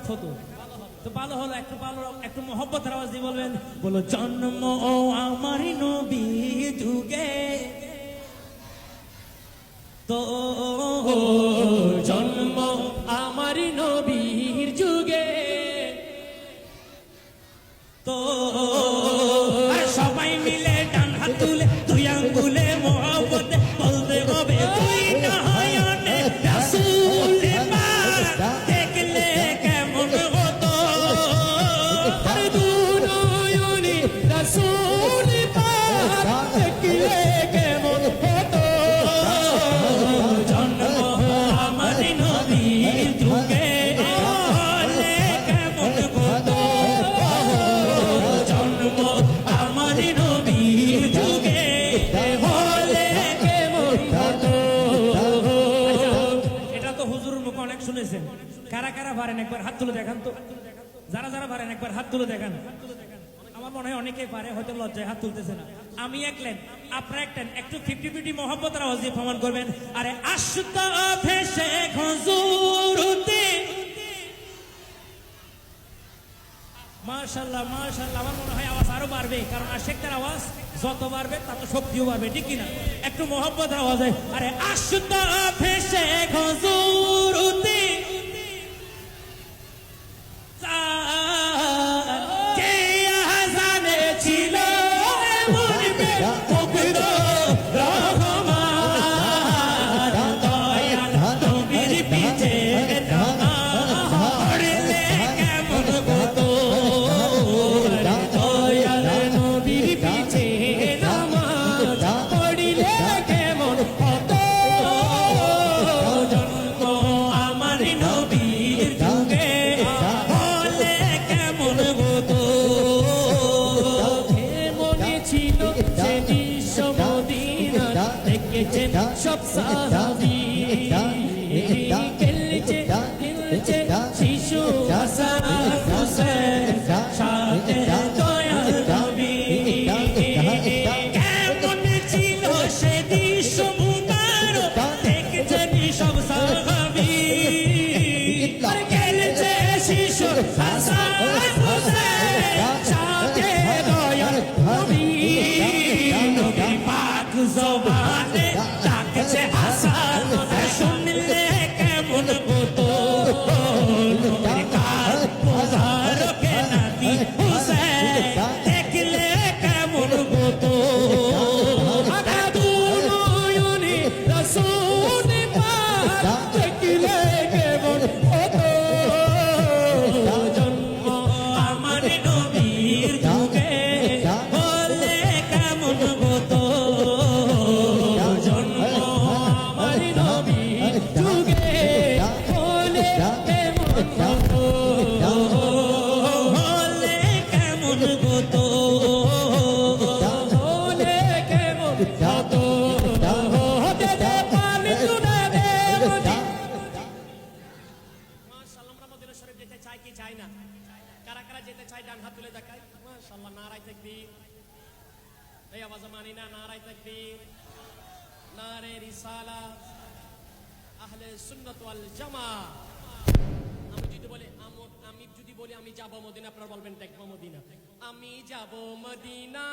বরকত হতো, তো ভালো হলো। একটু মহব্বতের আওয়াজ দিয়ে বলবেন, বলো জন্ম আমারি নবী যুগে, তো জন্ম আমার নবীর যুগে, তো সবাই মিলে ডান হাত তুলে দুই আঙ্গুলে মহব্বতে বলতে হবে, তুই নয়নে রাসূল পাক দেখলে কেমন হতো, আর দুনয়নে রাসূল পাক দেখলে কেমন হতো। জন্ম আমার নবীর যুগে হলে কেমন হতো, জন্ম আমার নবীর যুগে হলে কেমন হতো। এটা তো হুজুর মুখ অনেক শুনেছেন। কারা কারা পারেন একবার হাত তুলে দেখান তো, যারা যারা পারেন একবার হাত তুলে দেখান। আমার মনে হয় অনেকেই পারে, হয়তো লজ্জায় হাত তুলতেছে না। আমি একলেন, আপনারা একলেন, একটু 50-50 মহব্বতের আওয়াজ দিয়ে প্রমাণ করবেন। আরে আশুতা ভেসে হুজুরতে, মাশাআল্লাহ মাশাআল্লাহ। আমার মনে হয় আওয়াজ আরো বাড়বে, কারণ আশেকদের আওয়াজ যত বাড়বে তত শক্তিও বাড়বে, ঠিক কিনা? একটু মহব্বতের আওয়াজে, আরে আশুতা ভেসে হুজুরতে, কে আজানে ছিল মনবে ফকর রহমান, দয়াল নবীর পিছে পড়লে কেমন হতো, দয়াল নবীর পিছে নামাজ পড়িলে কেমন হতো। জন্ম আমার নবীর যুগে হলে কেমন হতো। মনে ছিল যে বিশ্ব মদিনা দেখেছেন সব সাহাবী, খেলছে খেলছে শিশু হাসান হুসেন সাথে দয়াল নবী। কেমন ছিল সে দৃশ্য মুবারক দেখেছেন সব সাহাবী, খেলছে শিশু হাসান হুসেন সাথে দয়াল নবী। নবী পাক জবানে ডাকছে হাসান, শুনলে কেমন হতো, নবীর কাল মুবারকে নাতি হুসেন দেখলে কেমন হতো। দুনয়নে রাসূল পাক দেখলে কেমন হতো। জন্ম আমার নবীর যুগে হলে কেমন হতো, জন্ম আমার নবীর যুগে হলে কেমন হতো। হলে কেমন হতো। হলে কেমন হতো। হতে পারলে তুলে দেব। মাশাআল্লাহ, আমরা মদিনা শরীফ যেতে চাই কি চাই না? কারা কারা যেতে চাই ডান হাত তুলে দেখাই। মাশাআল্লাহ, নারায়ে তাকবীর। এই আওয়াজ মানি না, নারায়ে তাকবীর, নারে রিসালাত, আহলে সুন্নাত ওয়াল জামাত। আমি যদি বলি আমি যাব মদিনা, আপনারা বলবেন দেখবো মদিনা। আমি যাব মদিনা।